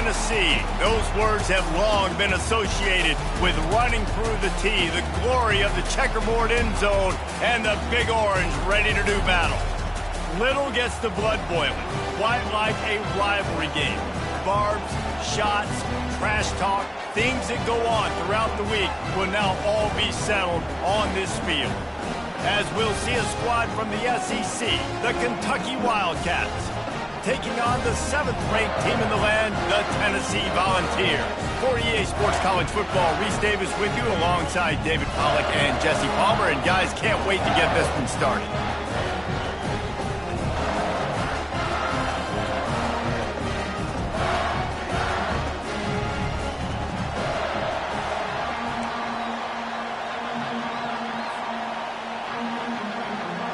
Tennessee. Those words have long been associated with running through the tee, the glory of the checkerboard end zone, and the Big Orange ready to do battle. Little gets the blood boiling, quite like a rivalry game. Barbs, shots, trash talk, things that go on throughout the week will now all be settled on this field. As we'll see a squad from the SEC, the Kentucky Wildcats, taking on the 7th-ranked team in the land, the Tennessee Volunteers. For EA Sports College Football, Reese Davis with you alongside David Pollack and Jesse Palmer. And guys, can't wait to get this one started.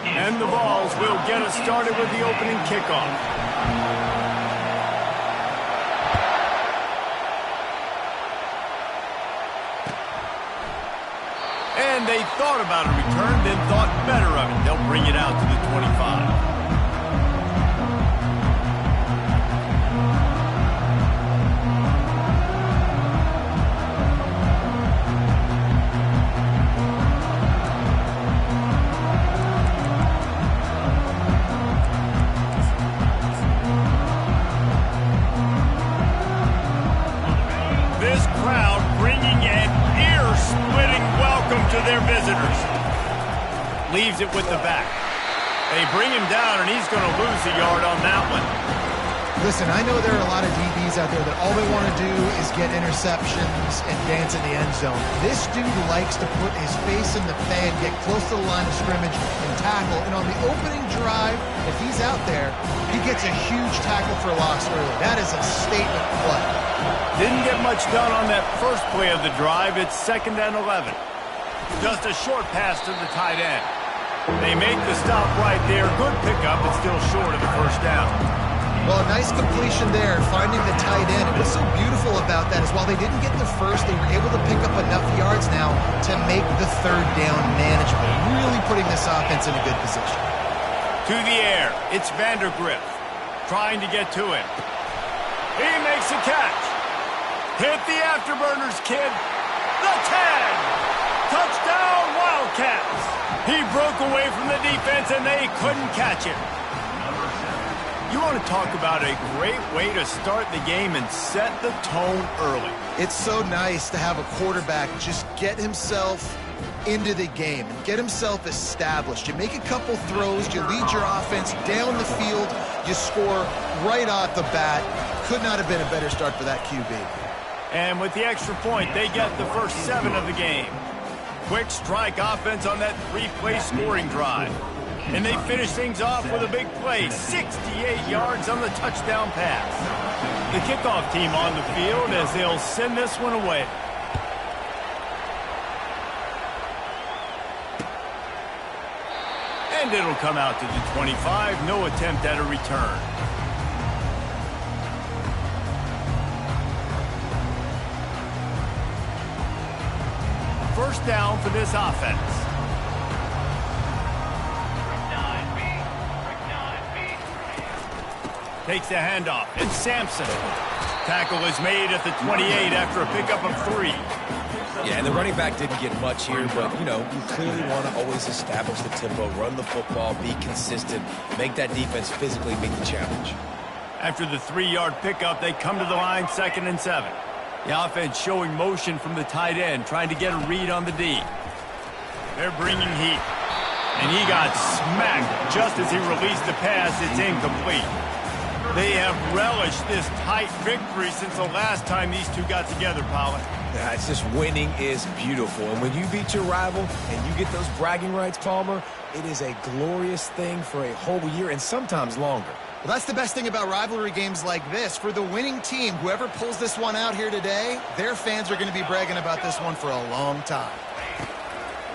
And the Vols will get us started with the opening kickoff. And they thought about a return, then thought better of it. They'll bring it out to the 25. Their visitors. Leaves it with the back. They bring him down, and he's going to lose a yard on that one. Listen, I know there are a lot of DBs out there that all they want to do is get interceptions and dance in the end zone. This dude likes to put his face in the fan, get close to the line of scrimmage, and tackle. And on the opening drive, if he's out there, he gets a huge tackle for loss early. That is a statement play. Didn't get much done on that first play of the drive. It's 2nd and 11. Just a short pass to the tight end. They make the stop right there. Good pickup, but still short of the first down. Well, a nice completion there, finding the tight end. And what's so beautiful about that is while they didn't get the first, they were able to pick up enough yards now to make the 3rd down manageable. Really putting this offense in a good position. To the air, it's Vandergriff trying to get to him. He makes a catch. Hit the afterburners, kid. The 10. Touchdown, Wildcats! He broke away from the defense, and they couldn't catch him. You want to talk about a great way to start the game and set the tone early. It's so nice to have a quarterback just get himself into the game and get himself established. You make a couple throws, you lead your offense down the field, you score right off the bat. Could not have been a better start for that QB. And with the extra point, they get the first 7 of the game. Quick strike offense on that 3-play scoring drive. And they finish things off with a big play, 68 yards on the touchdown pass. The kickoff team on the field as they'll send this one away. And it'll come out to the 25, no attempt at a return. First down for this offense. Takes the handoff. It's Sampson. Tackle is made at the 28 after a pickup of 3. Yeah, and the running back didn't get much here, but, you know, you clearly want to always establish the tempo, run the football, be consistent, make that defense physically meet the challenge. After the 3-yard pickup, they come to the line, 2nd and 7. The offense showing motion from the tight end, trying to get a read on the D. They're bringing heat. And he got smacked just as he released the pass. It's incomplete. They have relished this tight victory since the last time these two got together, Pollard. Yeah, it's just winning is beautiful. And when you beat your rival and you get those bragging rights, Palmer, it is a glorious thing for a whole year and sometimes longer. Well, that's the best thing about rivalry games like this. For the winning team, whoever pulls this one out here today, their fans are going to be bragging about this one for a long time.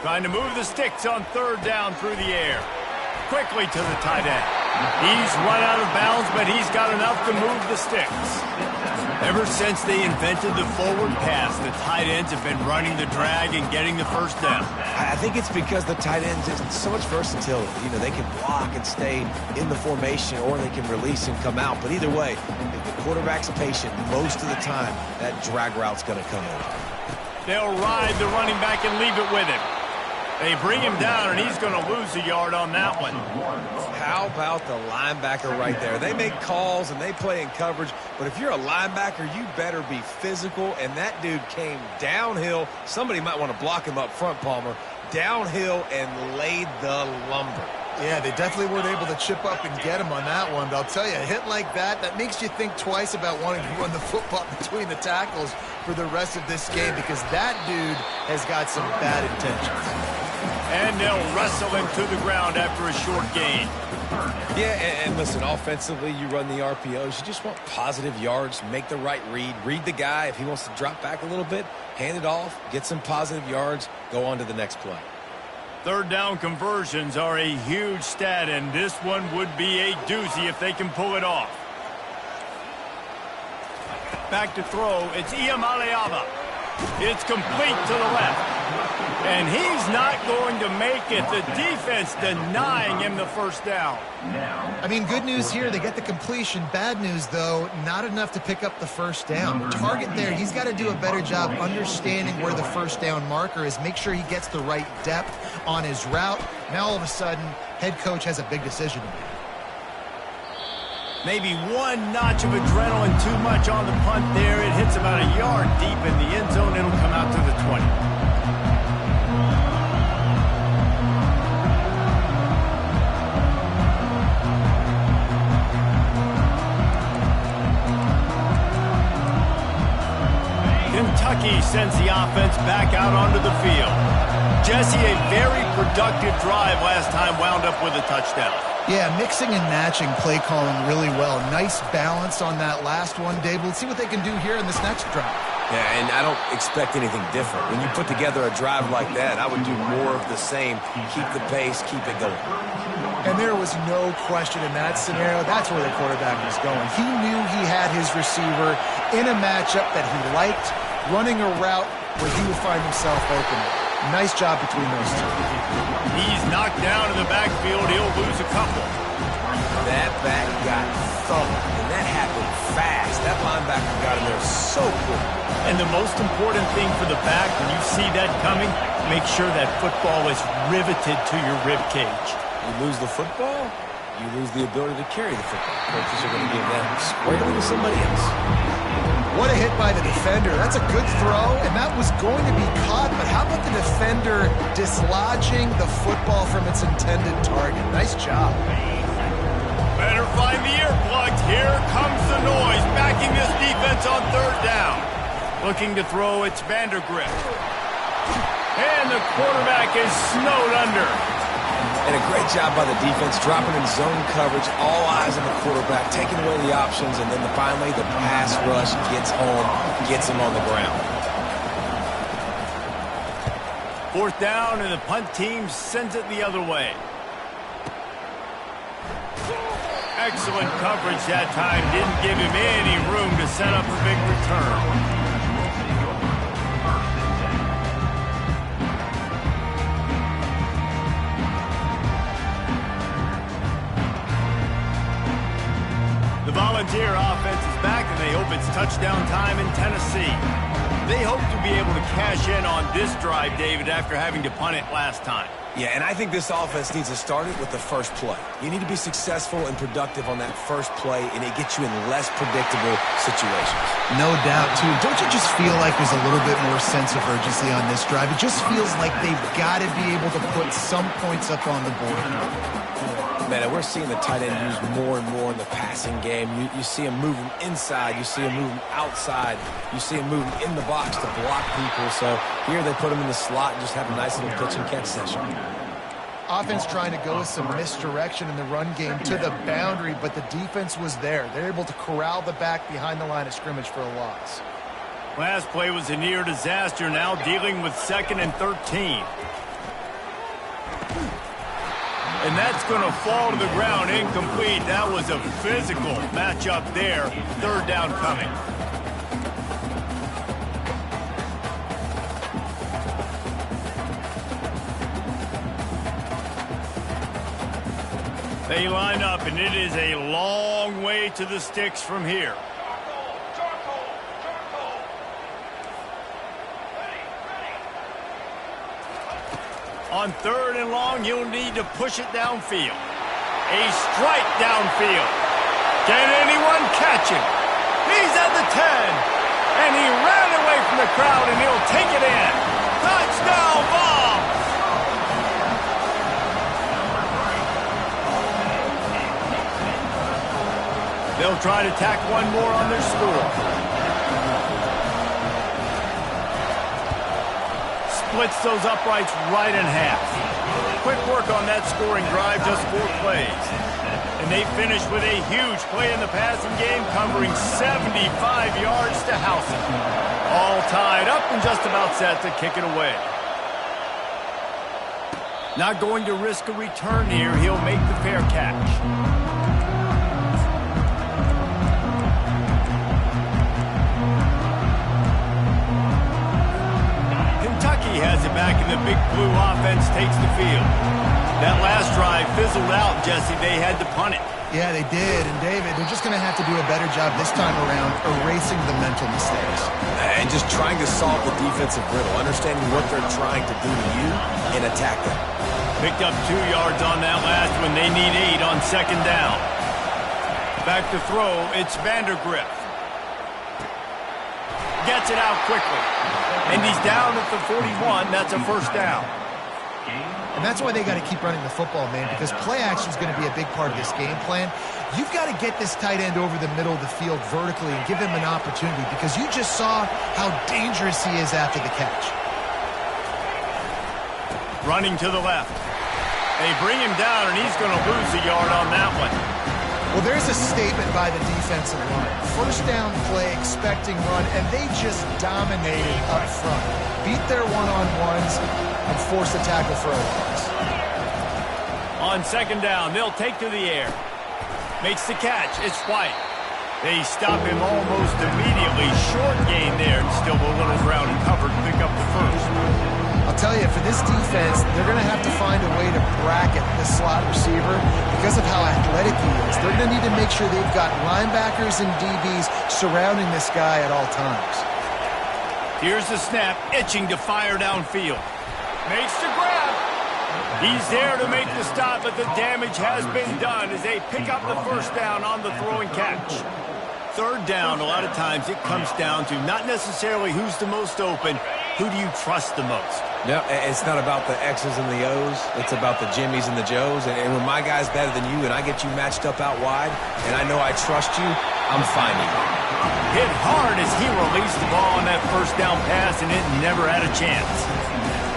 Trying to move the sticks on 3rd down through the air. Quickly to the tight end. He's run out of bounds, but he's got enough to move the sticks. Ever since they invented the forward pass, the tight ends have been running the drag and getting the first down. I think it's because the tight ends is so much versatility. You know, they can block and stay in the formation, or they can release and come out. But either way, if the quarterback's patient, most of the time, that drag route's going to come in. They'll ride the running back and leave it with him. They bring him down, and he's going to lose a yard on that one. How about the linebacker right there? They make calls and they play in coverage, but if you're a linebacker, you better be physical, and that dude came downhill. Somebody might want to block him up front, Palmer. Downhill and laid the lumber. Yeah, they definitely weren't able to chip up and get him on that one, but I'll tell you, a hit like that makes you think twice about wanting to run the football between the tackles for the rest of this game, because that dude has got some bad intentions. And they'll wrestle him to the ground after a short gain. Yeah, and listen, offensively, you run the RPOs. You just want positive yards, make the right read the guy. If he wants to drop back a little bit, hand it off, get some positive yards, go on to the next play. Third down conversions are a huge stat, and this one would be a doozy if they can pull it off. Back to throw, it's Iamaleava. It's complete to the left. And he's not going to make it. The defense denying him the first down. I mean, good news here, they get the completion. Bad news, though, not enough to pick up the first down. The target there, he's got to do a better job understanding where the first down marker is, make sure he gets the right depth on his route. Now, all of a sudden, head coach has a big decision to make. Maybe one notch of adrenaline too much on the punt there. It hits about a yard deep in the end zone. It'll come out to the 20. Kentucky sends the offense back out onto the field. Jesse, a very productive drive last time, wound up with a touchdown. Yeah, mixing and matching play calling really well. Nice balance on that last one, Dave. We'll see what they can do here in this next drive. Yeah, and I don't expect anything different. When you put together a drive like that, I would do more of the same. Keep the pace, keep it going. And there was no question in that scenario. That's where the quarterback was going. He knew he had his receiver in a matchup that he liked, running a route where he would find himself open. Nice job between those two. He's knocked down in the backfield. He'll lose a couple. That back got thumped, and that happened fast. That linebacker got in there so quick. And the most important thing for the back, when you see that coming, make sure that football is riveted to your rib cage. You lose the football, you lose the ability to carry the football. Coaches are going to give that squarely to somebody else. What a hit by the defender. That's a good throw, and that was going to be caught, but how about the defender dislodging the football from its intended target? Nice job. Better find the earplugs. Here comes the noise, backing this defense on third down. Looking to throw, it's Vandergrift. And the quarterback is snowed under. And a great job by the defense, dropping in zone coverage, all eyes on the quarterback, taking away the options, and then finally the pass rush gets home, gets him on the ground. Fourth down, and the punt team sends it the other way. Excellent coverage that time. Didn't give him any room to set up a big return. Volunteer offense is back, and they hope it's touchdown time in Tennessee. They hope to be able to cash in on this drive, David, after having to punt it last time. Yeah, and I think this offense needs to start it with the first play. You need to be successful and productive on that first play, and it gets you in less predictable situations. No doubt, too. Don't you just feel like there's a little bit more sense of urgency on this drive? It just feels like they've got to be able to put some points up on the board. Man, we're seeing the tight end used more and more in the passing game. You see him moving inside. You see him moving outside. You see him moving in the box to block people. So here they put him in the slot and just have a nice little pitch and catch session. Offense trying to go with some misdirection in the run game to the boundary, but the defense was there. They're able to corral the back behind the line of scrimmage for a loss. Last play was a near disaster, now dealing with 2nd and 13. And that's going to fall to the ground incomplete. That was a physical matchup there. Third down coming. They line up, and it is a long way to the sticks from here. On 3rd and long, you'll need to push it downfield. A strike downfield. Can anyone catch him? He's at the 10. And he ran away from the crowd, and he'll take it in. Touchdown ball. They'll try to tack one more on their score. Splits those uprights right in half. Quick work on that scoring drive, just 4 plays. And they finished with a huge play in the passing game, covering 75 yards to house it. All tied up and just about set to kick it away. Not going to risk a return here. He'll make the fair catch. Kentucky has it back, and the Big Blue offense takes the field. That last drive fizzled out, Jesse. They had to punt it. Yeah, they did. And, David, they're just going to have to do a better job this time around erasing the mental mistakes. And just trying to solve the defensive riddle, understanding what they're trying to do to you and attack them. Picked up 2 yards on that last one. They need 8 on 2nd down. Back to throw. It's Vandergrift. Gets it out quickly. And he's down at the 41. That's a 1st down. And that's why they got to keep running the football, man, because play action is going to be a big part of this game plan. You've got to get this tight end over the middle of the field vertically and give him an opportunity, because you just saw how dangerous he is after the catch. Running to the left. They bring him down, and he's going to lose a yard on that one. Well, there's a statement by the defensive line. 1st down play, expecting run, and they just dominated up front. Beat their one-on-ones and force the tackle for a loss. On 2nd down, they'll take to the air. Makes the catch. It's White. They stop him almost immediately. Short gain there, and still a little ground and covered to pick up the 1st. I'll tell you, for this defense, they're going to have to find a way to bracket the slot receiver because of how athletic he is. They're going to need to make sure they've got linebackers and DBs surrounding this guy at all times. Here's the snap, itching to fire downfield. Makes the grab. He's there to make the stop, but the damage has been done as they pick up the 1st down on the throwing catch. 3rd down, a lot of times it comes down to not necessarily who's the most open, who do you trust the most? No, it's not about the X's and the O's. It's about the Jimmies and the Joes. And when my guy's better than you and I get you matched up out wide and I know I trust you, I'm finding you. Hit hard as he released the ball on that 1st down pass, and it never had a chance.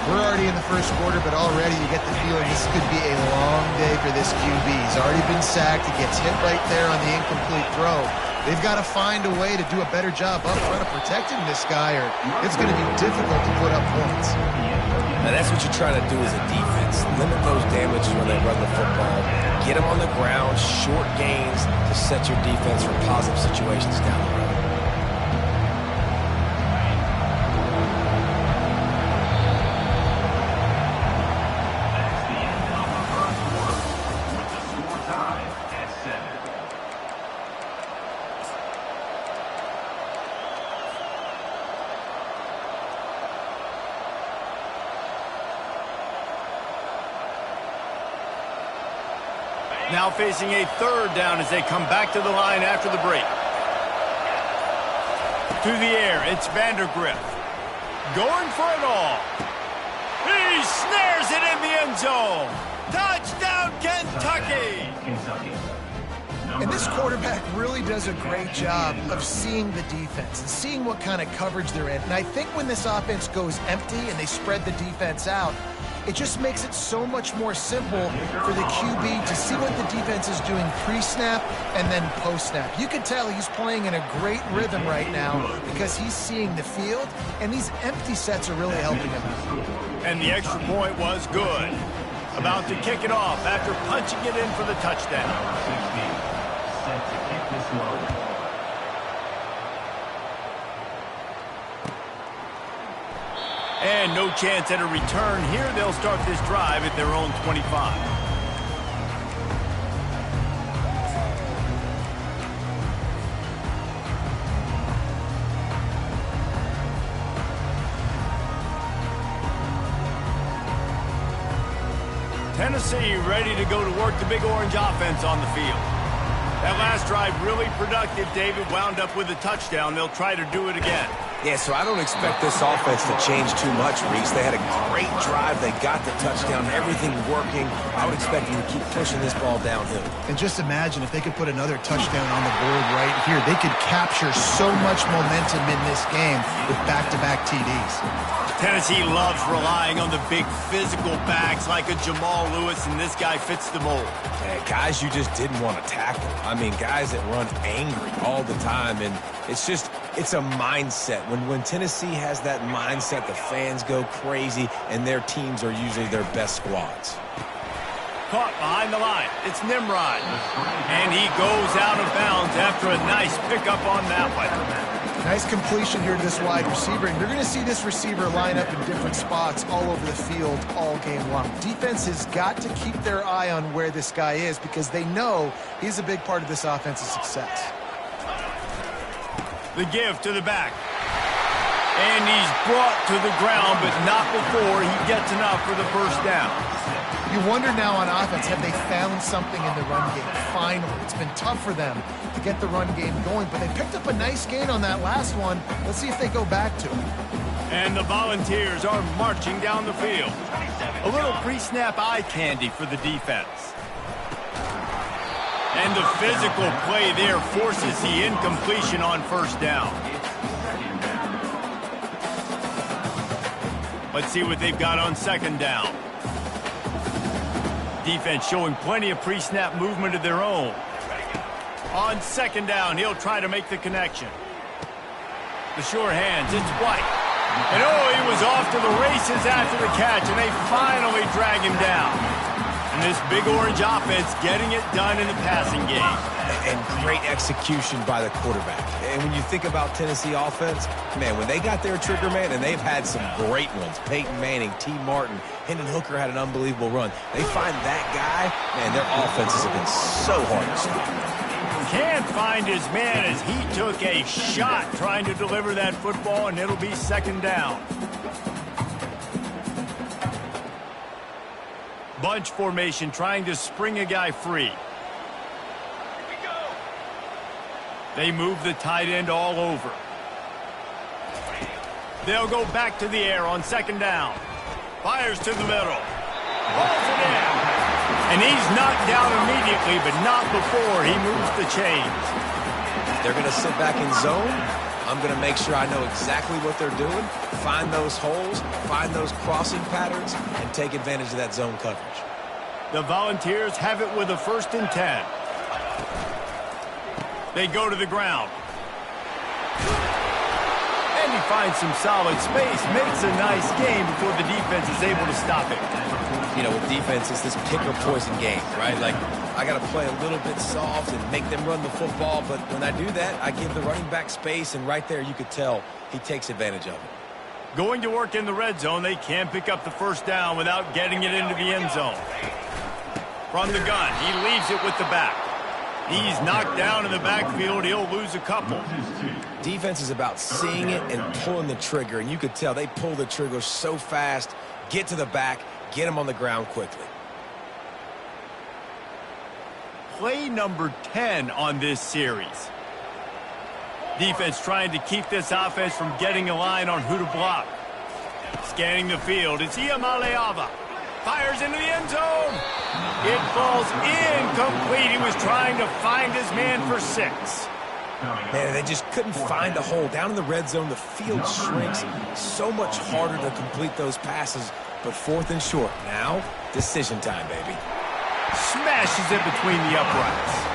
We're already in the 1st quarter, but already you get the feeling this could be a long day for this QB. He's already been sacked. He gets hit right there on the incomplete throw. They've got to find a way to do a better job up front of protecting this guy, or it's going to be difficult to put up points. Now that's what you're trying to do as a defense. Limit those damages when they run the football. Get them on the ground, short gains to set your defense for positive situations down the road. Now facing a 3rd down as they come back to the line after the break. To the air, it's Vandergrift. Going for it all. He snares it in the end zone. Touchdown, Kentucky! And this quarterback really does a great job of seeing the defense and seeing what kind of coverage they're in. And I think when this offense goes empty and they spread the defense out, it just makes it so much more simple for the QB to see what the defense is doing pre-snap and then post-snap. You can tell he's playing in a great rhythm right now because he's seeing the field, and these empty sets are really helping him out. And the extra point was good. About to kick it off after punching it in for the touchdown. Set to kick this one. And no chance at a return here. They'll start this drive at their own 25. Tennessee ready to go to work the Big Orange offense on the field. That last drive really productive, David. Wound up with a touchdown. They'll try to do it again. Yeah, so I don't expect this offense to change too much, Reese. They had a great drive. They got the touchdown, everything working. I would expect them to keep pushing this ball downhill. And just imagine if they could put another touchdown on the board right here. They could capture so much momentum in this game with back-to-back TDs. Tennessee loves relying on the big physical backs like a Jamal Lewis, and this guy fits the mold. Yeah, guys you just didn't want to tackle. I mean, guys that run angry all the time, and it's a mindset. When Tennessee has that mindset, the fans go crazy, and their teams are usually their best squads. Caught behind the line. It's Nimrod. And he goes out of bounds after a nice pickup on that one. Nice completion here to this wide receiver, and you're going to see this receiver line up in different spots all over the field all game long. Defense has got to keep their eye on where this guy is because they know he's a big part of this offense's success. The give to the back. And he's brought to the ground, but not before he gets enough for the first down. You wonder now on offense, have they found something in the run game? Finally, it's been tough for them to get the run game going, but they picked up a nice gain on that last one. Let's see if they go back to it. And the Volunteers are marching down the field. A little pre-snap eye candy for the defense. And the physical play there forces the incompletion on first down. Let's see what they've got on second down. Defense showing plenty of pre-snap movement of their own. On second down, he'll try to make the connection. The sure hands, it's White. And oh, he was off to the races after the catch, and they finally drag him down. And this Big Orange offense getting it done in the passing game. And great execution by the quarterback. And when you think about Tennessee offense, man, when they got their trigger man, and they've had some great ones, Peyton Manning, T. Martin, Hendon Hooker had an unbelievable run. They find that guy, man, their offenses have been so hard to stop. Can't find his man as he took a shot trying to deliver that football, and it'll be second down. Bunch formation trying to spring a guy free. They move the tight end all over. They'll go back to the air on second down. Fires to the middle. Balls it in. And he's knocked down immediately, but not before he moves the chains. They're going to sit back in zone. I'm going to make sure I know exactly what they're doing, find those holes, find those crossing patterns, and take advantage of that zone coverage. The Volunteers have it with a 1st and 10. They go to the ground. And he finds some solid space, makes a nice game before the defense is able to stop it. You know, with defense, it's this pick or poison game, right? Like, I got to play a little bit soft and make them run the football, but when I do that, I give the running back space, and right there you could tell he takes advantage of it. Going to work in the red zone, they can pick up the first down without getting it into the end zone. From the gun, he leaves it with the back. He's knocked down in the backfield. He'll lose a couple. Defense is about seeing it and pulling the trigger, and you could tell they pull the trigger so fast, get to the back, get him on the ground quickly. Play number 10 on this series. Defense trying to keep this offense from getting a line on who to block. Scanning the field, it's Iamaleava. Fires into the end zone. It falls incomplete. He was trying to find his man for 6. Man, they just couldn't find a hole. Down in the red zone, the field shrinks. So much harder to complete those passes, but 4th and short. Now, decision time, baby. Smashes it between the uprights.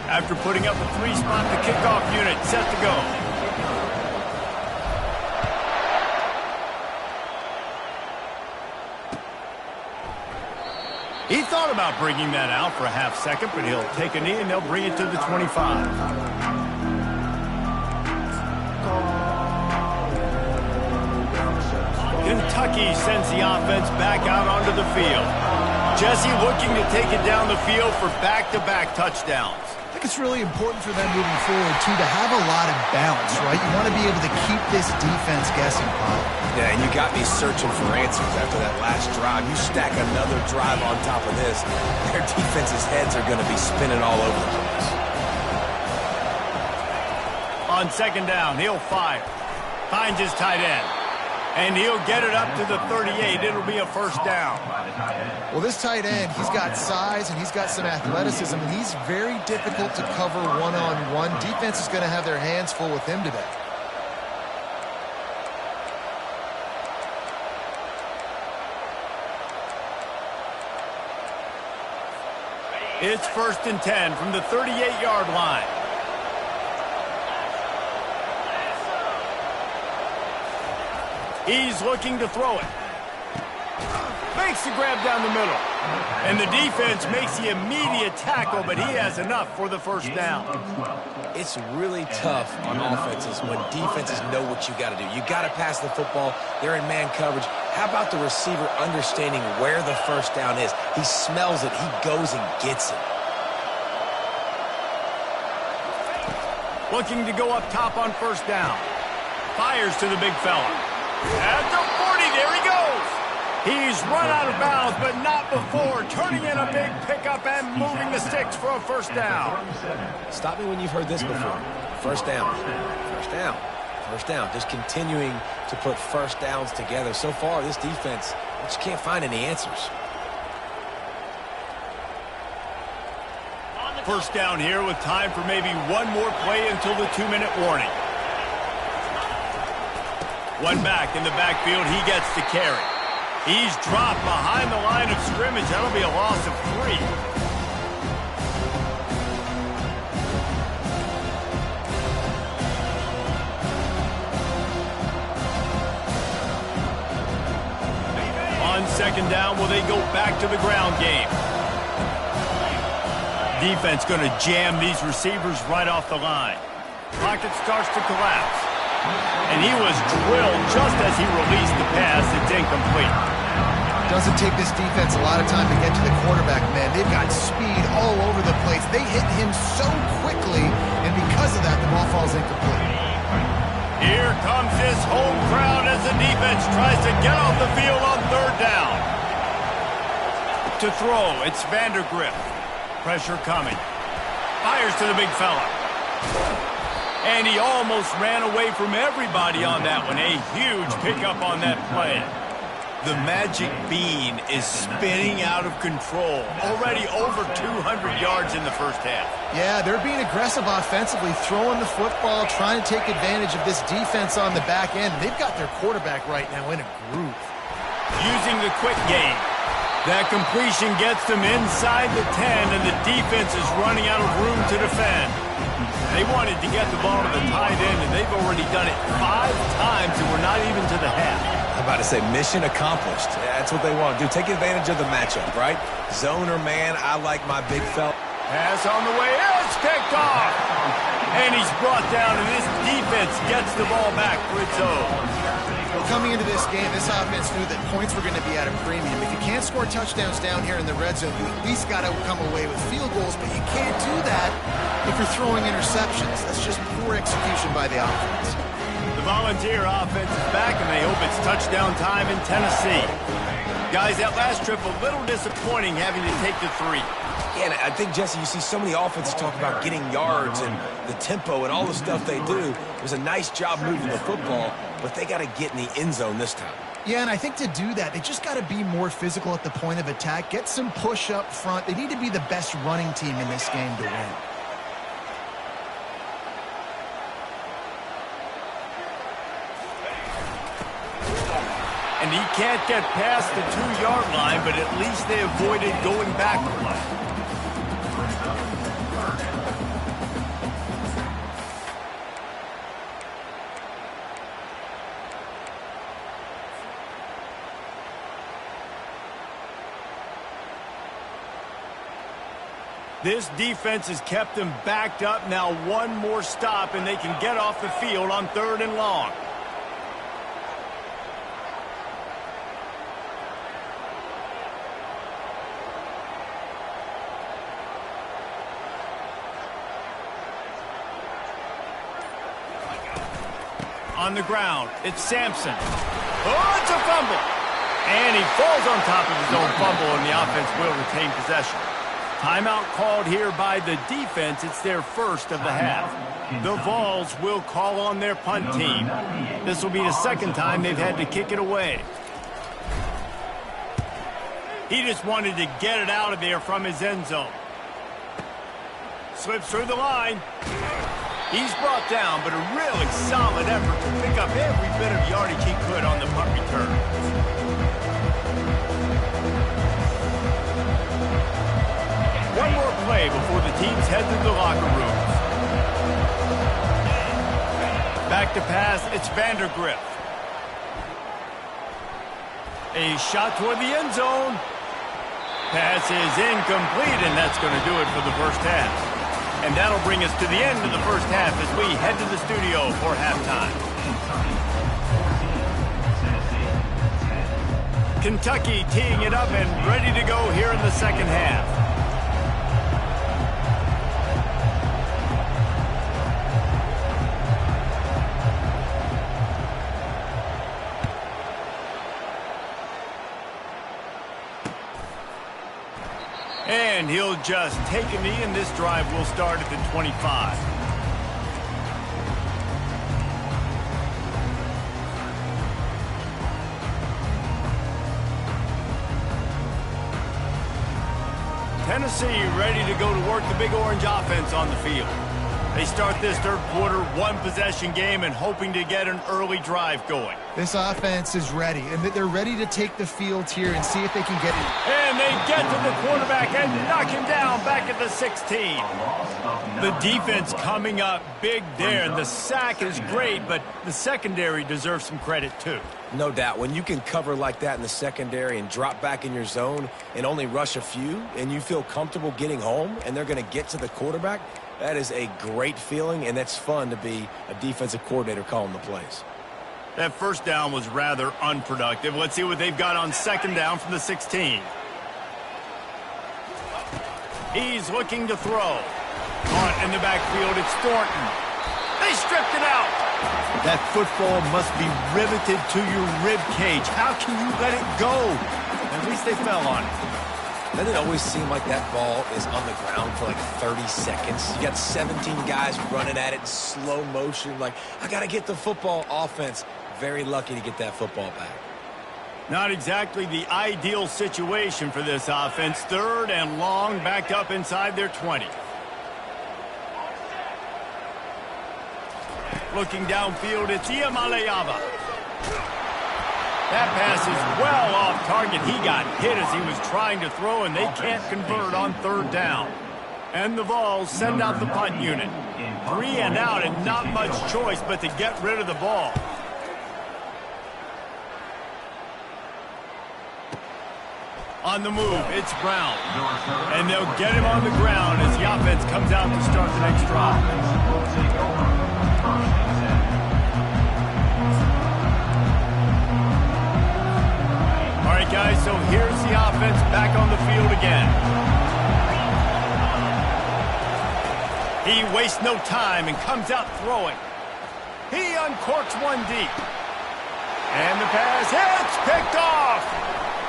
After putting up a 3-spot, the kickoff unit set to go. He thought about bringing that out for a half second, but he'll take a knee and they'll bring it to the 25. Kentucky sends the offense back out onto the field. Jesse looking to take it down the field for back-to-back touchdowns. I think it's really important for them moving forward, too, to have a lot of balance, right? You want to be able to keep this defense guessing, Bob. Yeah, and you got me searching for answers after that last drive. You stack another drive on top of this, their defense's heads are going to be spinning all over the place. On second down, he'll fire. Finds his tight end. And he'll get it up to the 38. It'll be a first down. Well, this tight end, he's got size and he's got some athleticism, and he's very difficult to cover one-on-one. Defense is going to have their hands full with him today. It's 1st and 10 from the 38-yard line. He's looking to throw it. Makes the grab down the middle. And the defense makes the immediate tackle, but he has enough for the first down. It's really tough on offenses when defenses know what you got to do. You got to pass the football. They're in man coverage. How about the receiver understanding where the first down is? He smells it. He goes and gets it. Looking to go up top on first down. Fires to the big fella. At the 40, there he goes. He's run out of bounds, but not before turning in a big pickup and moving the sticks for a first down. Stop me when you've heard this before. First down. First down. First down. Just continuing to put first downs together. So far, this defense just can't find any answers. First down here with time for maybe one more play until the 2-minute warning. One back in the backfield, he gets to carry. He's dropped behind the line of scrimmage. That'll be a loss of 3. On second down, will they go back to the ground game? Defense going to jam these receivers right off the line. Pocket starts to collapse. And he was drilled just as he released the pass. It's incomplete. Doesn't take this defense a lot of time to get to the quarterback, man. They've got speed all over the place. They hit him so quickly, and because of that, the ball falls incomplete. Here comes this home crowd as the defense tries to get off the field on third down. To throw, it's Vandergrift. Pressure coming. Fires to the big fella. And he almost ran away from everybody on that one. A huge pickup on that play. The magic bean is spinning out of control. Already over 200 yards in the first half. Yeah, they're being aggressive offensively, throwing the football, trying to take advantage of this defense on the back end. They've got their quarterback right now in a groove. Using the quick game. That completion gets them inside the 10, and the defense is running out of room to defend. They wanted to get the ball to the tight end, and they've already done it 5 times, and we're not even to the half. I'm about to say mission accomplished. That's what they want to do. Take advantage of the matchup, right? Zone or man, I like my big fella. Pass on the way. It's picked off. And he's brought down, and this defense gets the ball back for its own. Well, coming into this game, this offense knew that points were going to be at a premium. If you can't score touchdowns down here in the red zone, you at least got to come away with field goals, but you can't do that if you're throwing interceptions. That's just poor execution by the offense. The Volunteer offense is back, and they hope it's touchdown time in Tennessee. Guys, that last trip a little disappointing having to take the 3. Yeah, and I think, Jesse, you see so many offenses talk about getting yards and the tempo and all the stuff they do. It was a nice job moving the football, but they got to get in the end zone this time. Yeah, and I think to do that, they just got to be more physical at the point of attack, get some push up front. They need to be the best running team in this game to win. And he can't get past the 2-yard line, but at least they avoided going back a play. This defense has kept them backed up. Now one more stop, and they can get off the field on 3rd and long. On the ground, it's Sampson. Oh, it's a fumble. And he falls on top of his own fumble, and the offense will retain possession. Timeout called here by the defense. It's their first of the half. The Vols will call on their punt team. This will be the second time they've had to kick it away. He just wanted to get it out of there from his end zone. Slips through the line. He's brought down, but a really solid effort to pick up every bit of yardage he could on the punt return. One more play before the teams head to the locker rooms. Back to pass, it's Vandergriff. A shot toward the end zone. Pass is incomplete, and that's going to do it for the first half. And that'll bring us to the end of the first half as we head to the studio for halftime. Kentucky teeing it up and ready to go here in the second half. And he'll just take a knee, and this drive will start at the 25. Tennessee ready to go to work the Big Orange offense on the field. They start this third quarter one-possession game and hoping to get an early drive going. This offense is ready, and they're ready to take the field here and see if they can get it. And they get to the quarterback and knock him down back at the 16. The defense coming up big there, and the sack is great, but the secondary deserves some credit too. No doubt. When you can cover like that in the secondary and drop back in your zone and only rush a few, and you feel comfortable getting home, and they're going to get to the quarterback, that is a great feeling, and that's fun to be a defensive coordinator calling the plays. That first down was rather unproductive. Let's see what they've got on second down from the 16. He's looking to throw. Caught in the backfield, it's Thornton. They stripped it out. That football must be riveted to your rib cage. How can you let it go? At least they fell on it. Doesn't it always seem like that ball is on the ground for like 30 seconds? You got 17 guys running at it in slow motion. Like, I got to get the football. Offense, very lucky to get that football back. Not exactly the ideal situation for this offense. Third and long, backed up inside their 20. Looking downfield, it's Iamaleava. That pass is well off target. He got hit as he was trying to throw, and they can't convert on third down. And the Vols send out the punt unit. 3 and out, and not much choice but to get rid of the ball. On the move, it's Brown. And they'll get him on the ground as the offense comes out to start the next drive. All right, guys, so here's the offense back on the field again. He wastes no time and comes out throwing. He uncorks one deep. And the pass hits, picked off.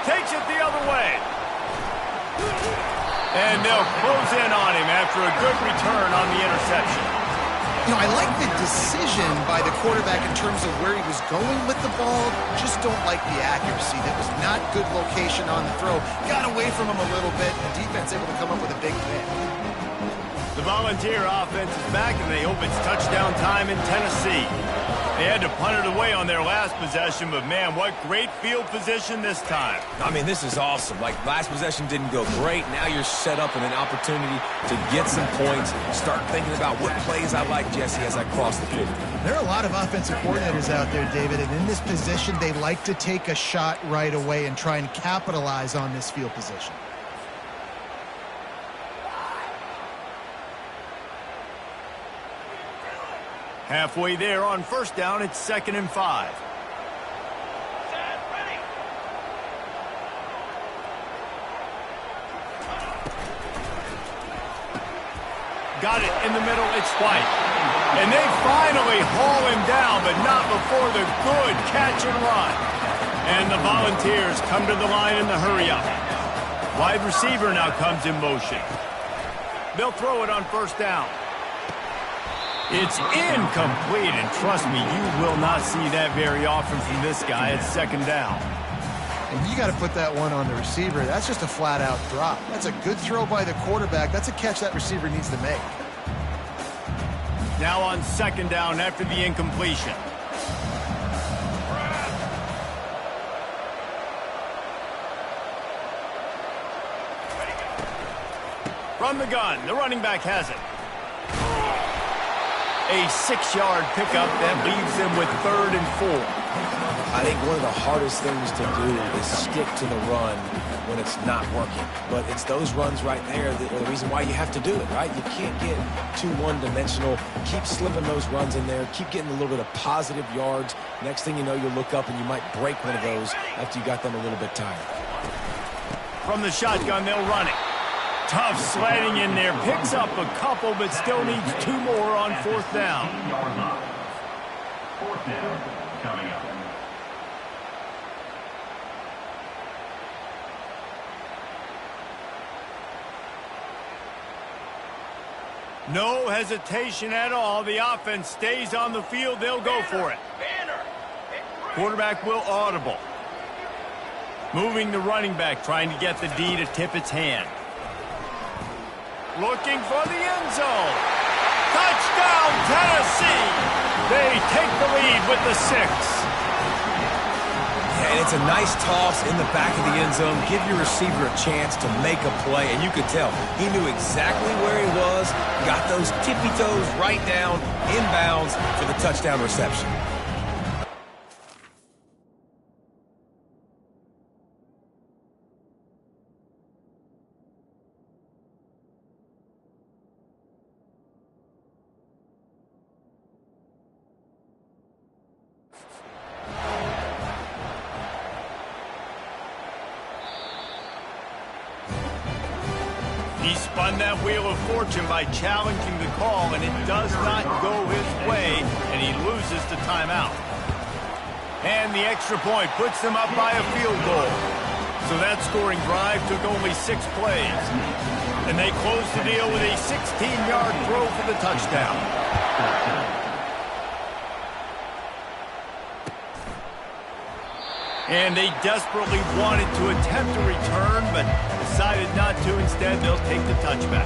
Takes it the other way. And they'll close in on him after a good return on the interception. You know, I like the decision by the quarterback in terms of where he was going with the ball. Just don't like the accuracy. That was not good location on the throw. Got away from him a little bit. The defense able to come up with a big pick. The Volunteer offense is back, and they hope it's touchdown time in Tennessee. They had to punt it away on their last possession, but man, what great field position this time. I mean, this is awesome. Like, last possession didn't go great. Now you're set up in an opportunity to get some points. Start thinking about what plays I like, Jesse, as I cross the field. There are a lot of offensive coordinators out there, David, and in this position, they like to take a shot right away and try and capitalize on this field position. Halfway there on first down, it's 2nd and 5. Got it in the middle, it's White. And they finally haul him down, but not before the good catch and run. And the Volunteers come to the line in the hurry-up. Wide receiver now comes in motion. They'll throw it on first down. It's incomplete, and trust me, you will not see that very often from this guy at second down. And you got to put that one on the receiver. That's just a flat-out drop. That's a good throw by the quarterback. That's a catch that receiver needs to make. Now on second down after the incompletion. From the gun, the running back has it. A 6-yard pickup that leaves them with 3rd and 4. I think one of the hardest things to do is stick to the run when it's not working. But it's those runs right there that are the reason why you have to do it, right? You can't get too one-dimensional. Keep slipping those runs in there. Keep getting a little bit of positive yards. Next thing you know, you'll look up and you might break one of those after you got them a little bit tired. From the shotgun, they'll run it. Tough sledding in there. Picks up a couple, but still needs 2 more on 4th down. 4th down coming up. No hesitation at all. The offense stays on the field. They'll go for it. Quarterback will audible. Moving the running back, trying to get the D to tip its hand. Looking for the end zone. Touchdown, Tennessee. They take the lead with the 6. And it's a nice toss in the back of the end zone. Give your receiver a chance to make a play. And you could tell he knew exactly where he was. Got those tippy toes right down, inbounds for the touchdown reception. He spun that wheel of fortune by challenging the call, and it does not go his way, and he loses the timeout. And the extra point puts them up by a field goal. So that scoring drive took only 6 plays. And they close the deal with a 16-yard throw for the touchdown. And they desperately wanted to attempt a return, but decided not to. Instead, they'll take the touchback.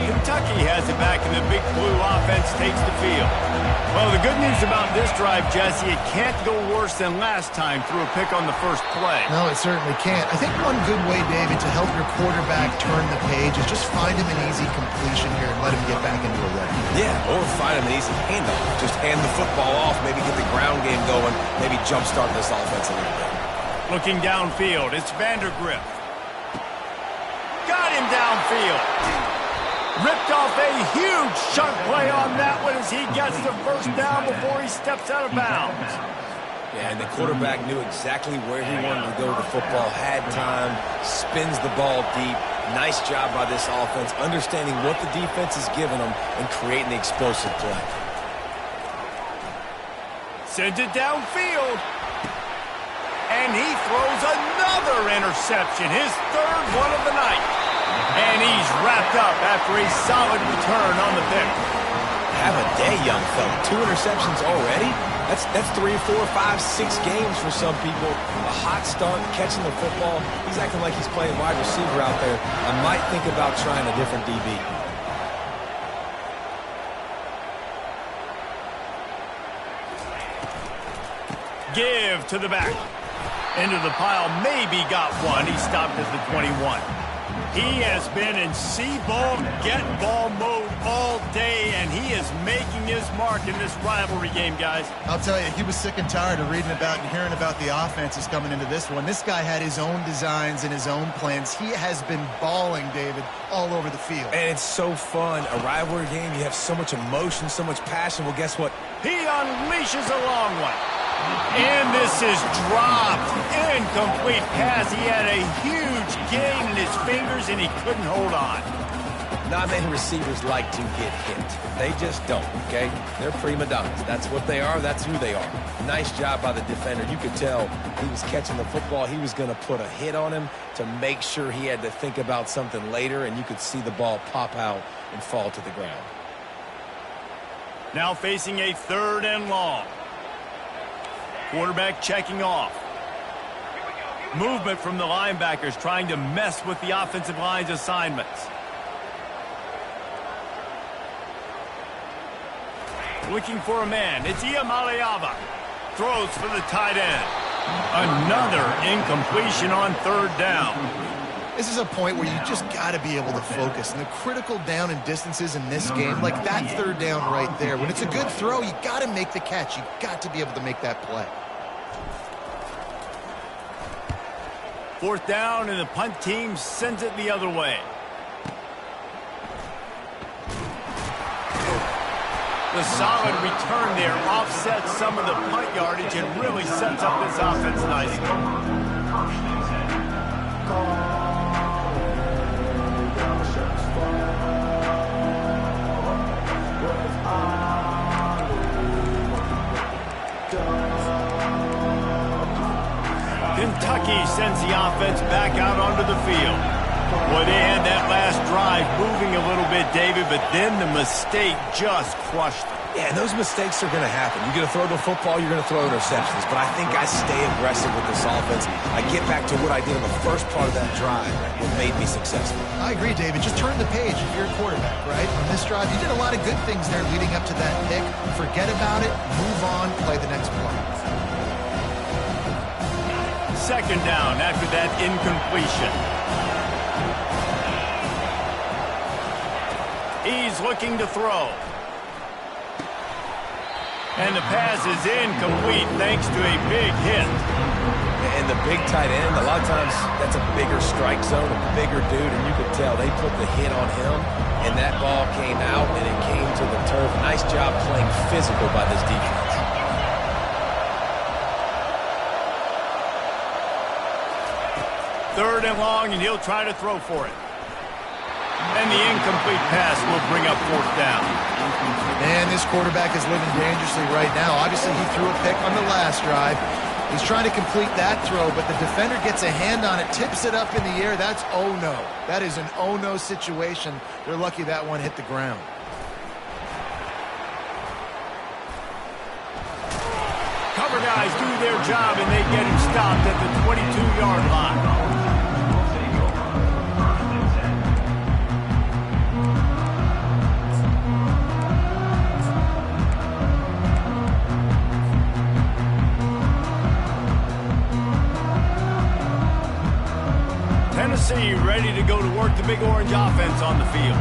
Kentucky has it back, and the Big Blue offense takes the field. Well, the good news about this drive, Jesse, it can't go worse than last time through a pick on the first play. No, it certainly can't. I think one good way, David, to help your quarterback turn the page is just find him an easy completion here and let him get back into a rhythm. Yeah, or find him an easy handoff. Just hand the football off, maybe get the ground game going, maybe jumpstart this offense a little bit. Looking downfield, it's Vandergrift. Got him downfield. Ripped off a huge chunk play on that one as he gets the first down before he steps out of bounds. Yeah, and the quarterback knew exactly where he wanted to go with the football, had time, spins the ball deep. Nice job by this offense, understanding what the defense is giving them and creating the explosive play. Sends it downfield. And he throws another interception, his 3rd one of the night. And he's wrapped up after a solid return on the pick. Have a day, young fella. 2 interceptions already? That's 3, 4, 5, 6 games for some people. A hot start, catching the football. He's acting like he's playing wide receiver out there. I might think about trying a different DB. Give to the back. Into the pile, maybe got one. He stopped at the 21. He has been in see-ball, get-ball mode all day, and he is making his mark in this rivalry game, guys. I'll tell you, he was sick and tired of reading about and hearing about the offenses coming into this one. This guy had his own designs and his own plans. He has been balling, David, all over the field. And it's so fun. A rivalry game, you have so much emotion, so much passion. Well, guess what? He unleashes a long one. And this is dropped. Incomplete pass. He had a huge gain in his fingers, and he couldn't hold on. Not many receivers like to get hit. They just don't, okay? They're prima donnas. That's what they are. That's who they are. Nice job by the defender. You could tell he was catching the football. He was going to put a hit on him to make sure he had to think about something later, and you could see the ball pop out and fall to the ground. Now facing a 3rd and long. Quarterback checking off. Movement from the linebackers trying to mess with the offensive line's assignments. Looking for a man. It's Iamaleava. Throws for the tight end. Another incompletion on 3rd down. This is a point where you just got to be able to focus. And the critical down and distances in this game, like that 3rd down right there, when it's a good throw, you got to make the catch. You got to be able to make that play. 4th down, and the punt team sends it the other way. The solid return there offsets some of the punt yardage and really sets up this offense nicely. Kentucky sends the offense back out onto the field. Boy, they had that last drive moving a little bit, David, but then the mistake just crushed them. Yeah, and those mistakes are going to happen. You're going to throw the football, you're going to throw interceptions. But I think I stay aggressive with this offense. I get back to what I did in the first part of that drive that made me successful. I agree, David. Just turn the page if you're a quarterback, right? On this drive, you did a lot of good things there leading up to that pick. Forget about it, move on, play the next play. 2nd down after that incompletion. He's looking to throw. And the pass is incomplete thanks to a big hit. And the big tight end, a lot of times that's a bigger strike zone, a bigger dude, and you could tell they put the hit on him, and that ball came out, and it came to the turf. Nice job playing physical by this defense. Third and long, and he'll try to throw for it. And the incomplete pass will bring up 4th down. Man, this quarterback is living dangerously right now. Obviously, he threw a pick on the last drive. He's trying to complete that throw, but the defender gets a hand on it, tips it up in the air. That's oh-no. That is an oh-no situation. They're lucky that one hit the ground. Cover guys do their job, and they get him stopped at the 22-yard line. Tennessee ready to go to work the Big Orange offense on the field.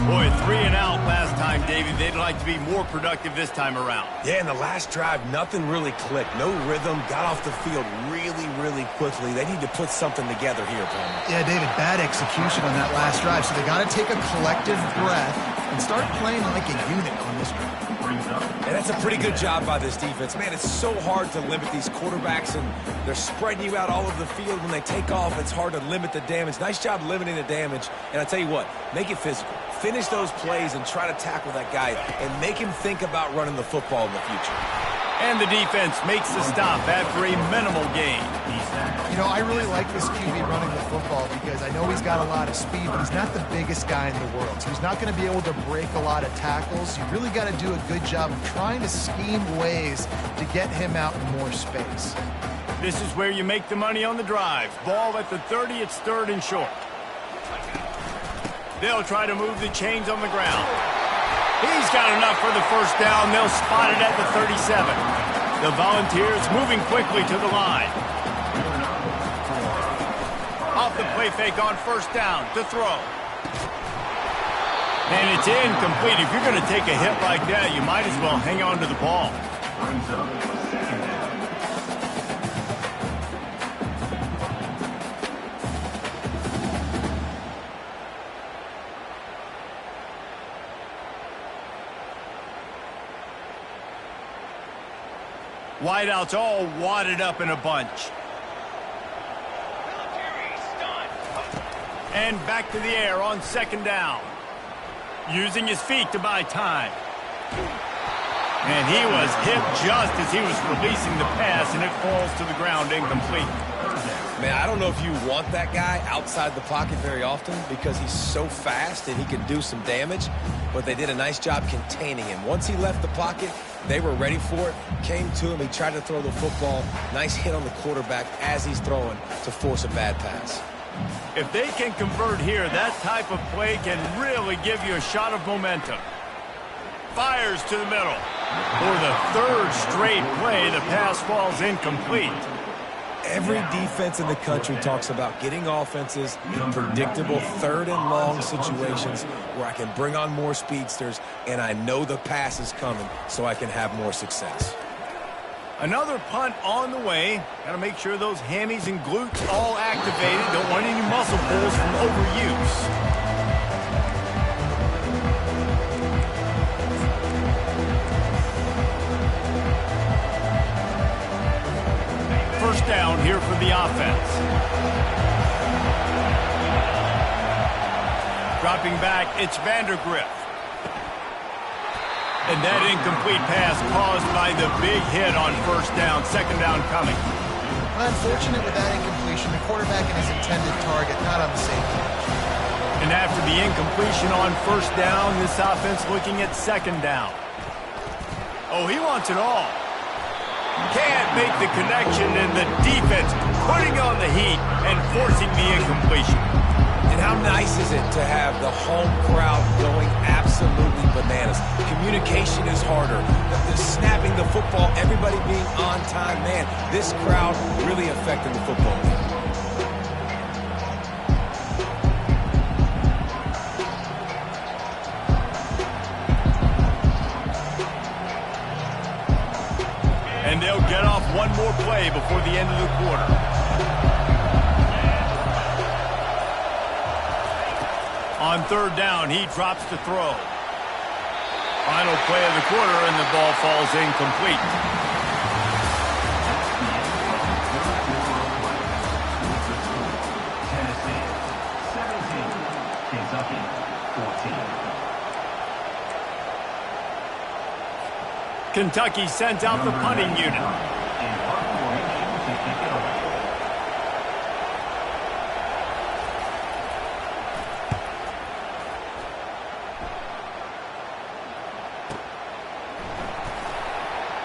Boy, 3 and out last time, David. They'd like to be more productive this time around. Yeah, in the last drive, nothing really clicked. No rhythm, got off the field really quickly. They need to put something together here, Palmer. Yeah, David, bad execution on that last drive, so they got to take a collective breath and start playing like a unit on this one. And that's a pretty good job by this defense. Man, it's so hard to limit these quarterbacks, and they're spreading you out all over the field. When they take off, it's hard to limit the damage. Nice job limiting the damage. And I tell you what, make it physical. Finish those plays and try to tackle that guy and make him think about running the football in the future. And the defense makes the stop after a minimal gain. You know, I really like this QB running the football because I know he's got a lot of speed, but he's not the biggest guy in the world. So he's not going to be able to break a lot of tackles. You really got to do a good job of trying to scheme ways to get him out in more space. This is where you make the money on the drive. Ball at the 30, it's 3rd and short. They'll try to move the chains on the ground. He's got enough for the 1st down. They'll spot it at the 37. The Volunteers moving quickly to the line. Off the play fake on 1st down to throw. And it's incomplete. If you're going to take a hit like that, you might as well hang on to the ball. Wideouts all wadded up in a bunch. And back to the air on second down. Using his feet to buy time. And he was hit just as he was releasing the pass, and it falls to the ground incomplete. Man, I don't know if you want that guy outside the pocket very often because he's so fast and he can do some damage, but they did a nice job containing him. Once he left the pocket, they were ready for it, came to him, he tried to throw the football. Nice hit on the quarterback as he's throwing to force a bad pass. If they can convert here, that type of play can really give you a shot of momentum. Fires to the middle. For the third straight play, the pass falls incomplete. Every defense in the country talks about getting offenses in predictable third and long situations where I can bring on more speedsters and I know the pass is coming so I can have more success. Another punt on the way. Got to make sure those hammies and glutes all activated. Don't want any muscle pulls from overuse. First down here for the offense. Dropping back, it's Vandergriff. And that incomplete pass caused by the big hit on first down. Second down coming. Unfortunate with that incompletion. The quarterback and his intended target not on the same page. And after the incompletion on first down, this offense looking at second down. Oh, he wants it all. Can't make the connection, and the defense putting on the heat and forcing the incompletion. And how nice is it to have the home crowd going absolutely bananas? Communication is harder. The snapping the football, everybody being on time. Man, this crowd really affected the football game. And they'll get off one more play before the end of the quarter. On third down, he drops to throw. Final play of the quarter, and the ball falls incomplete. Tennessee 17, Kentucky 14. Kentucky sends out the punting unit.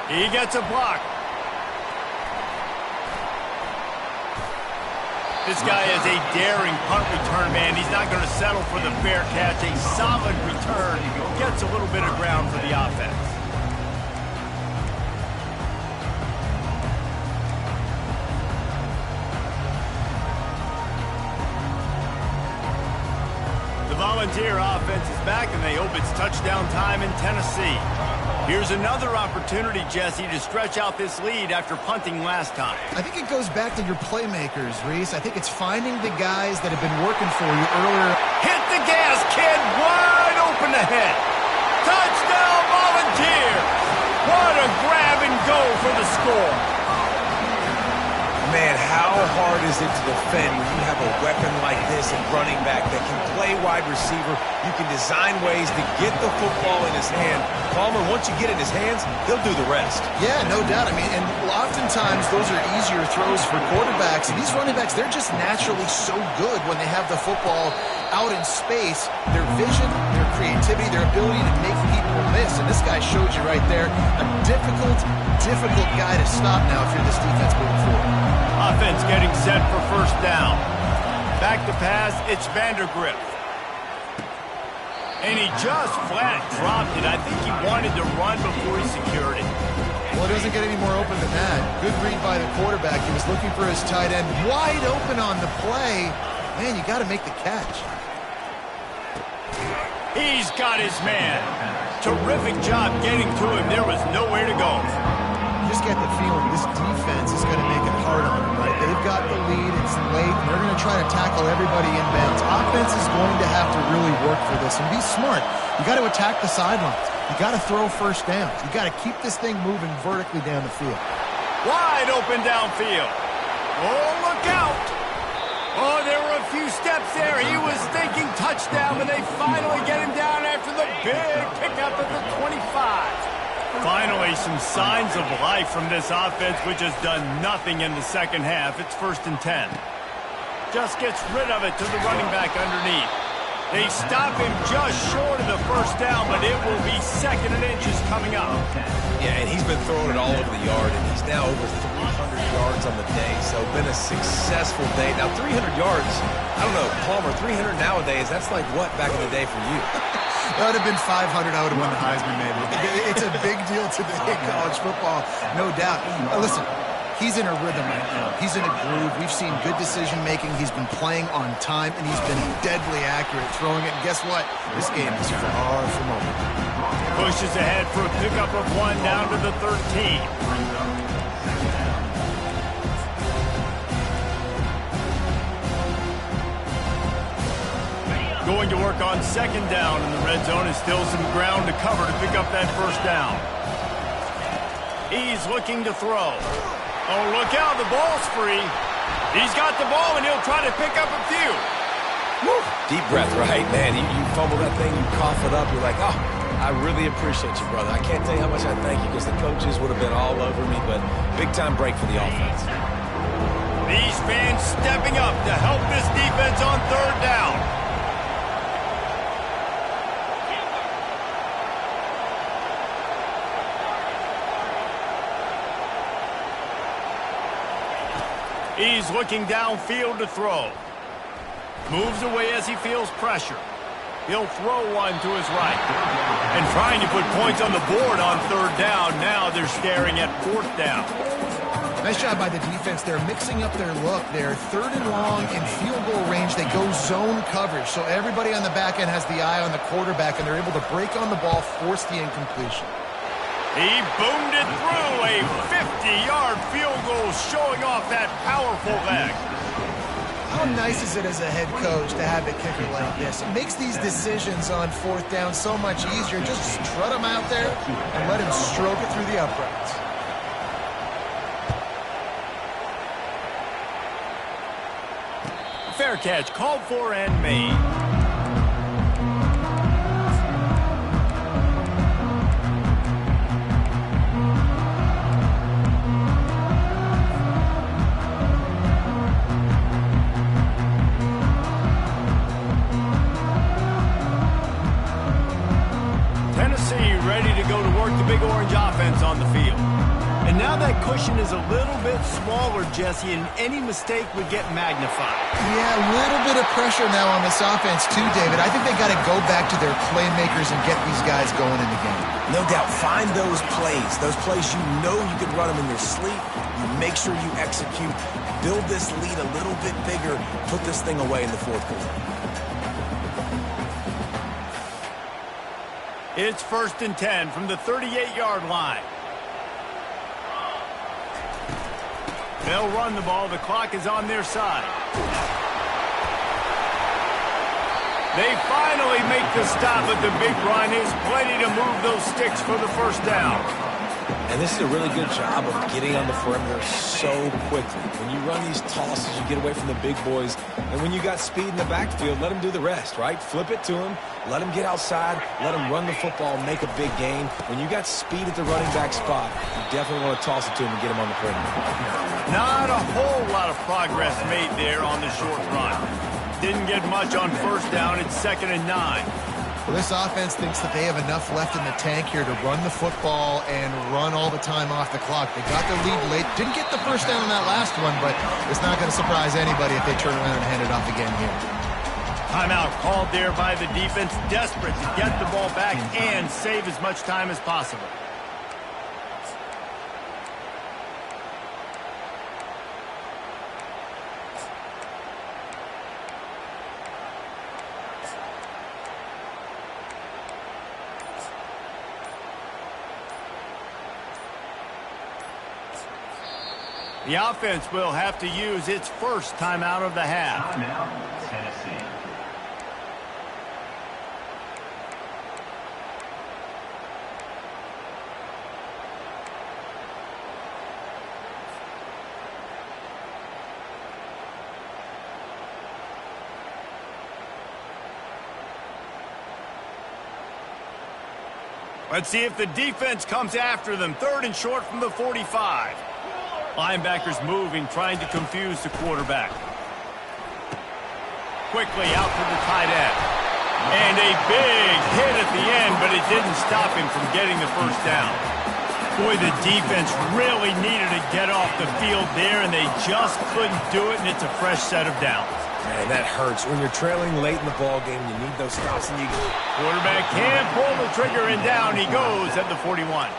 He gets a block. This guy is a daring punt return man. He's not going to settle for the fair catch. A solid return. Gets a little bit of ground for the offense. The Volunteer offense is back, and they hope it's touchdown time in Tennessee. Here's another opportunity, Jesse, to stretch out this lead after punting last time. I think it goes back to your playmakers, Reese. I think it's finding the guys that have been working for you earlier. Hit the gas, kid! Wide open ahead. Touchdown, Volunteers! What a grab and go for the score. Man, how hard is it to defend when you have a weapon like this and running back that can play wide receiver? You can design ways to get the football in his hand. Palmer, once you get it in his hands, he'll do the rest. Yeah, no doubt. I mean, and oftentimes those are easier throws for quarterbacks. And these running backs, they're just naturally so good when they have the football out in space. Their vision, their creativity, their ability to make people miss. And this guy showed you right there, a difficult guy to stop now if you're this defense moving forward. Offense getting set for first down. Back to pass, it's Vandergriff. And he just flat dropped it. I think he wanted to run before he secured it. Well, it doesn't get any more open than that. Good read by the quarterback. He was looking for his tight end wide open on the play. Man, you got to make the catch. He's got his man. Terrific job getting to him. There was nowhere to go. You just get the feeling this defense is going to make it hard on them, right? They've got the lead. It's late, and they're going to try to tackle everybody inbounds. Offense is going to have to really work for this and be smart. You got to attack the sidelines. You got to throw first downs. You got to keep this thing moving vertically down the field. Wide open downfield. Oh, look out. Oh, there were a few steps there. He was thinking touchdown, but they finally get him down after the big pickup at the 25. Finally, some signs of life from this offense, which has done nothing in the second half. It's 1st and 10. Just gets rid of it to the running back underneath. They stop him just short of the first down, but it will be 2nd and inches coming up. Yeah, and he's been throwing it all over the yard, and he's now over 300 yards on the day, so been a successful day. Now, 300 yards, I don't know, Palmer, 300 nowadays, that's like what back in the day for you? That would have been 500. I would have won the Heisman, maybe. It's a big deal today in college football, no doubt. Listen, he's in a rhythm right now. He's in a groove. We've seen good decision-making. He's been playing on time, and he's been deadly accurate throwing it. And guess what? This game is far from over. Pushes ahead for a pickup of 1 down to the 13. Going to work on 2nd down in the red zone is still some ground to cover to pick up that 1st down. He's looking to throw. Oh, look out, the ball's free. He's got the ball, and he'll try to pick up a few. Woo. Deep breath, right, man? You fumble that thing, you cough it up, you're like, oh, I really appreciate you, brother. I can't tell you how much I thank you because the coaches would have been all over me, but big-time break for the offense. These fans stepping up to help this defense on 3rd down. He's looking downfield to throw. Moves away as he feels pressure. He'll throw one to his right. And trying to put points on the board on 3rd down. Now they're staring at 4th down. Nice job by the defense. They're mixing up their look. They're 3rd and long in field goal range. They go zone coverage. So everybody on the back end has the eye on the quarterback, and they're able to break on the ball, force the incompletion. He boomed it through a 50-yard field goal, showing off that powerful leg. How nice is it as a head coach to have a kicker like this? It makes these decisions on 4th down so much easier. Just strut him out there and let him stroke it through the uprights. Fair catch, called for and made. Big orange offense on the field. And now that cushion is a little bit smaller, Jesse, and any mistake would get magnified. Yeah, a little bit of pressure now on this offense too, David. I think they got to go back to their playmakers and get these guys going in the game. No doubt. Find those plays you know you can run them in your sleep. You make sure you execute. Build this lead a little bit bigger. Put this thing away in the 4th quarter. It's 1st and 10 from the 38-yard line. They'll run the ball. The clock is on their side. They finally make the stop at the big run. There's plenty to move those sticks for the 1st down. And this is a really good job of getting on the perimeter so quickly. When you run these tosses, you get away from the big boys. And when you got speed in the backfield, let them do the rest, right? Flip it to them. Let them get outside. Let them run the football, make a big gain. When you got speed at the running back spot, you definitely want to toss it to him and get him on the perimeter. Not a whole lot of progress made there on the short run. Didn't get much on 1st down. It's 2nd and 9. Well, this offense thinks that they have enough left in the tank here to run the football and run all the time off the clock. They got the lead late. Didn't get the 1st down on that last one, but it's not going to surprise anybody if they turn around and hand it off again here. Timeout called there by the defense, desperate to get the ball back and save as much time as possible. The offense will have to use its 1st timeout of the half. Timeout, Tennessee. Let's see if the defense comes after them. 3rd and short from the 45. Linebackers moving, trying to confuse the quarterback. Quickly out to the tight end. And a big hit at the end, but it didn't stop him from getting the first down. Boy, the defense really needed to get off the field there, and they just couldn't do it, and it's a fresh set of downs. Man, that hurts. When you're trailing late in the ball game, you need those stops. And Quarterback can't pull the trigger, and down he goes at the 41.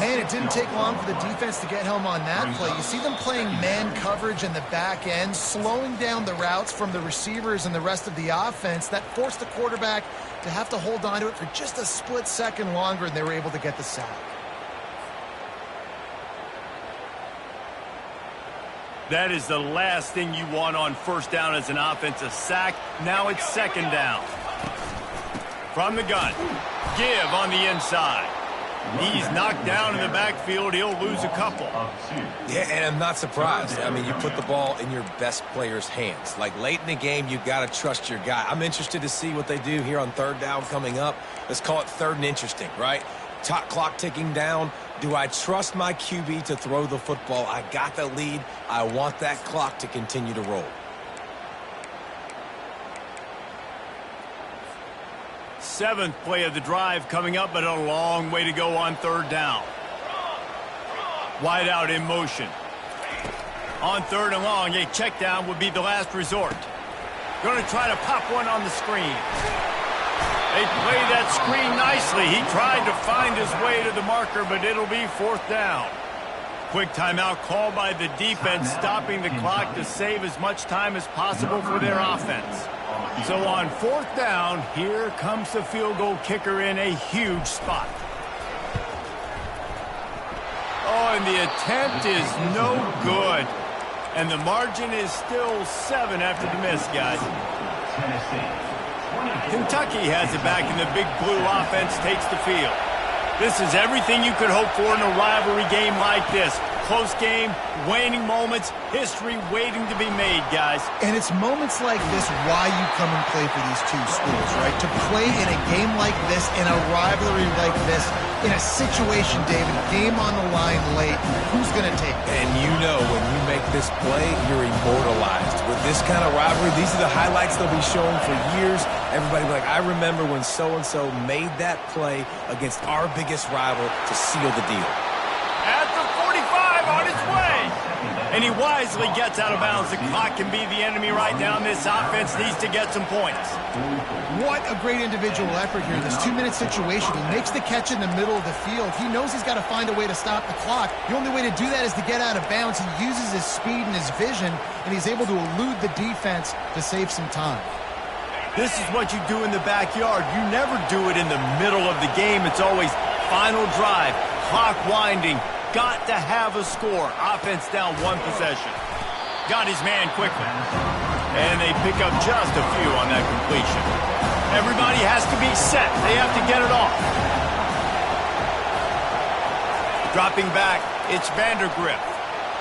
Man, it didn't take long for the defense to get home on that play. You see them playing man coverage in the back end, slowing down the routes from the receivers and the rest of the offense. That forced the quarterback to have to hold on to it for just a split second longer, and they were able to get the sack. That is the last thing you want on first down as an offensive sack. Now it's 2nd down. From the gun. Give on the inside. He's knocked down in the backfield. He'll lose a couple. Yeah, and I'm not surprised. I mean, you put the ball in your best player's hands. Like, late in the game, you've got to trust your guy. I'm interested to see what they do here on 3rd down coming up. Let's call it 3rd and interesting, right? Top clock ticking down. Do I trust my QB to throw the football? I got the lead. I want that clock to continue to roll. 7th play of the drive coming up, but a long way to go on 3rd down. Wide out in motion. On 3rd and long, a check down would be the last resort. Going to try to pop one on the screen. They play that screen nicely. He tried to find his way to the marker, but it'll be 4th down. Quick timeout called by the defense, stopping the clock to save as much time as possible for their offense. So on 4th down, here comes the field goal kicker in a huge spot. Oh, and the attempt is no good. And the margin is still 7 after the miss, guys. Kentucky has it back, and the big blue offense takes the field. This is everything you could hope for in a rivalry game like this. Close game, waning moments, history waiting to be made, guys. And it's moments like this why you come and play for these two schools, right? To play in a game like this, in a rivalry like this, in a situation, David, game on the line late, who's going to take it? And you know when you make this play, you're immortalized. With this kind of rivalry, these are the highlights they'll be showing for years. Everybody will be like, I remember when so-and-so made that play against our biggest rival to seal the deal. At the 45, on its way. And he wisely gets out of bounds. The clock can be the enemy right now, and this offense needs to get some points. What a great individual effort here. This 2-minute situation. He makes the catch in the middle of the field. He knows he's got to find a way to stop the clock. The only way to do that is to get out of bounds. He uses his speed and his vision, and he's able to elude the defense to save some time. This is what you do in the backyard. You never do it in the middle of the game. It's always final drive, clock winding. Got to have a score. Offense down 1 possession. Got his man quickly. And they pick up just a few on that completion. Everybody has to be set. They have to get it off. Dropping back, it's Vandergrift.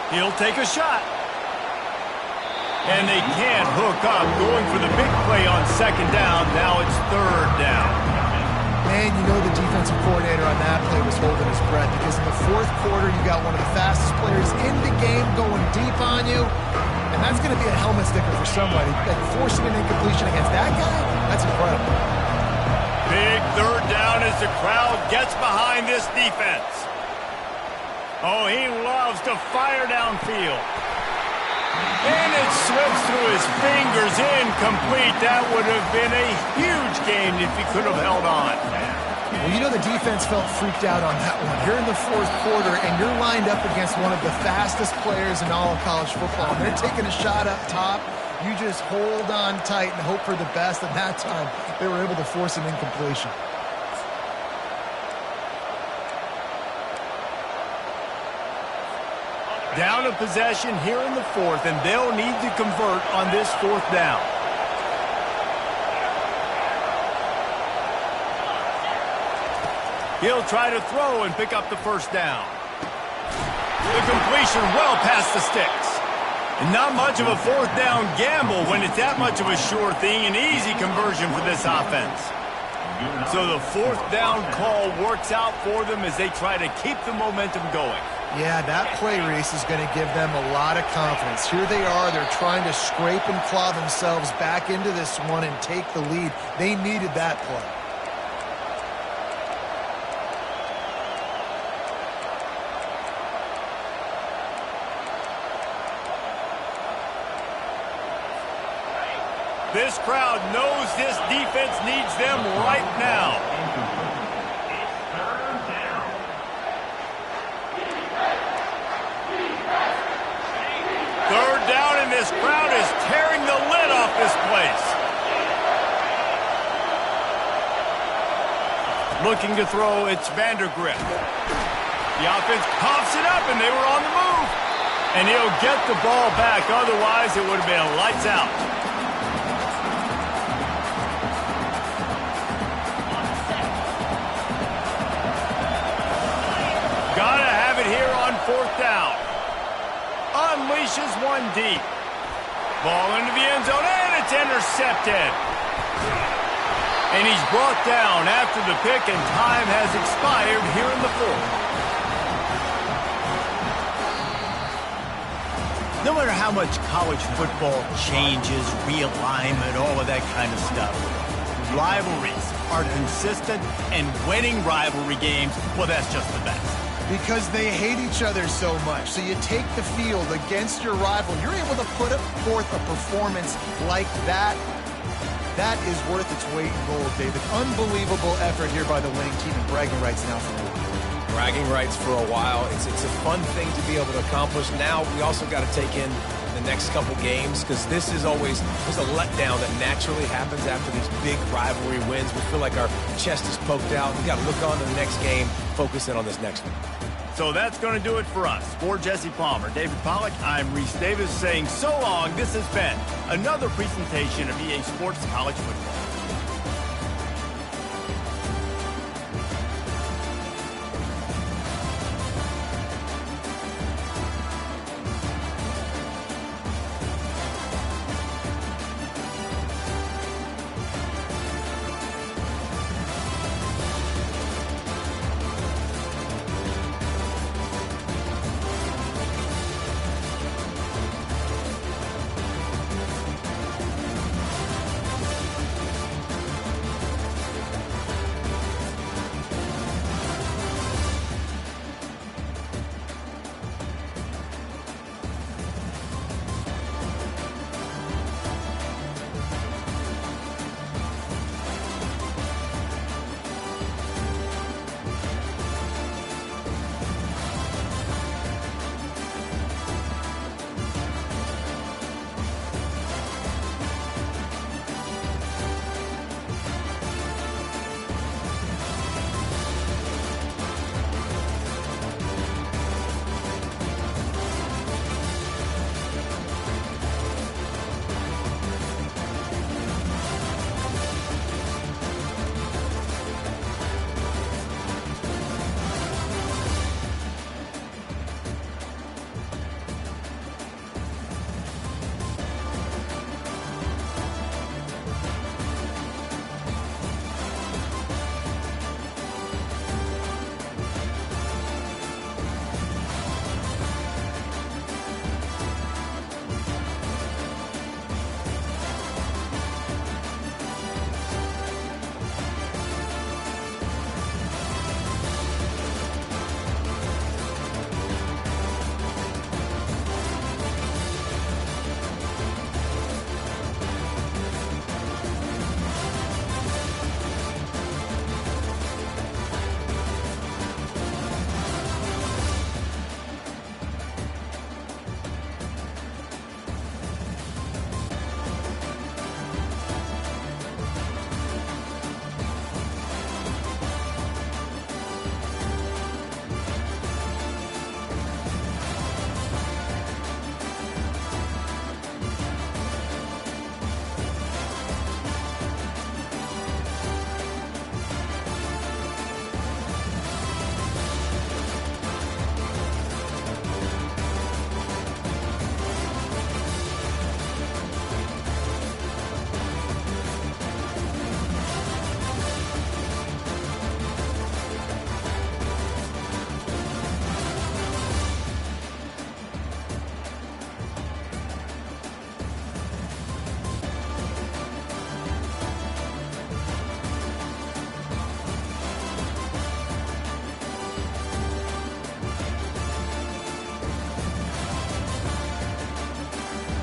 He'll take a shot. And they can't hook up. Going for the big play on 2nd down. Now it's 3rd down. Man, you know the defensive coordinator on that play was holding his breath, because in the 4th quarter, you got one of the fastest players in the game going deep on you, and that's going to be a helmet sticker for somebody. Like, forcing an incompletion against that guy, that's incredible. Big 3rd down as the crowd gets behind this defense. Oh, he loves to fire downfield. And it slips through his fingers, incomplete. That would have been a huge game if he could have held on. Well, you know the defense felt freaked out on that one. You're in the 4th quarter, and you're lined up against one of the fastest players in all of college football. And they're taking a shot up top. You just hold on tight and hope for the best. And that time, they were able to force an incompletion. Down a possession here in the 4th, and they'll need to convert on this 4th down. He'll try to throw and pick up the 1st down. The completion well past the sticks. And not much of a 4th down gamble when it's that much of a sure thing. An easy conversion for this offense. So the fourth down call works out for them as they try to keep the momentum going. Yeah, that play, Reese, is going to give them a lot of confidence. Here they are. They're trying to scrape and claw themselves back into this one and take the lead. They needed that play. This crowd knows this defense needs them right now. Third down, and this crowd is tearing the lid off this place. Looking to throw, it's Vandergrift. The offense coughs it up, and they were on the move. And he'll get the ball back, otherwise it would have been lights out. Gotta have it here on fourth down. Unleashes one deep. Ball into the end zone, and it's intercepted. And he's brought down after the pick, and time has expired here in the fourth. No matter how much college football changes, realignment, all of that kind of stuff, rivalries are consistent, and winning rivalry games, well, that's just the best. Because they hate each other so much. So you take the field against your rival. You're able to put forth a performance like that. That is worth its weight in gold, David. Unbelievable effort here by the winning team, and bragging rights now for me. Bragging rights for a while. It's a fun thing to be able to accomplish. Now we also got to take in the next couple games, because this is always there's a letdown that naturally happens after these big rivalry wins. We feel like our chest is poked out. We got to look on to the next game, focus in on this next one. So that's going to do it for us. For Jesse Palmer, David Pollack, I'm Reese Davis saying so long. This has been another presentation of EA Sports College Football.